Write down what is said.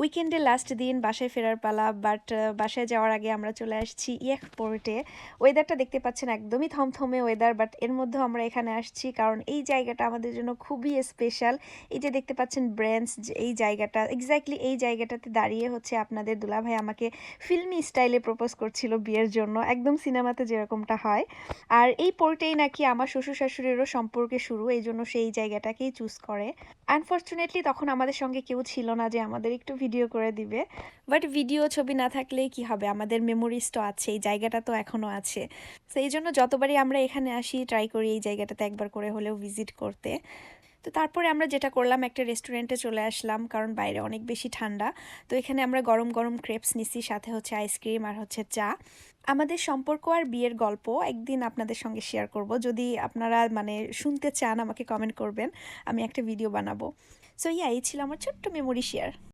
উইকেন্ডে লাস্ট দিন বাসায় ফেরার পালা, বাট বাসায় যাওয়ার আগে আমরা চলে আসছি এয়ারপোর্টে। ওয়েদারটা দেখতে পাচ্ছেন একদমই থমথমে ওয়েদার, বাট এর মধ্যেও আমরা এখানে আসছি কারণ এই জায়গাটা আমাদের জন্য খুবই স্পেশাল। এই যে দেখতে পাচ্ছেন ব্রেঞ্চ, এই জায়গাটা এক্স্যাক্টলি এই জায়গাটাতে দাঁড়িয়ে হচ্ছে আপনাদের দুলাভাই আমাকে ফিল্মি স্টাইলে প্রপোজ করছিল বিয়ের জন্য, একদম সিনেমাতে যেরকমটা হয়। আর এই পোর্টেই নাকি আমার শ্বশুর শাশুড়িরও সম্পর্কে শুরু, এই জন্য সেই জায়গাটাকেই চুজ করে। আনফর্চুনেটলি তখন আমাদের সঙ্গে কেউ ছিল না যে আমাদের একটু ভিডিও করে দিবে, বাট ভিডিও ছবি না থাকলেই কি হবে, আমাদের মেমোরিজ তো আছে, এই জায়গাটা তো এখনও আছে। তো এই জন্য যতবারই আমরা এখানে আসি ট্রাই করি এই জায়গাটাতে একবার করে হলেও ভিজিট করতে। তো তারপরে আমরা যেটা করলাম, একটা রেস্টুরেন্টে চলে আসলাম কারণ বাইরে অনেক বেশি ঠান্ডা। তো এখানে আমরা গরম গরম ক্রেপস নিছি, সাথে হচ্ছে আইসক্রিম আর হচ্ছে চা। আমাদের সম্পর্ক আর বিয়ের গল্প একদিন আপনাদের সঙ্গে শেয়ার করব, যদি আপনারা মানে শুনতে চান আমাকে কমেন্ট করবেন, আমি একটা ভিডিও বানাবো। সো ইয়া, এই ছিল আমার ছোট্ট মেমোরি শেয়ার।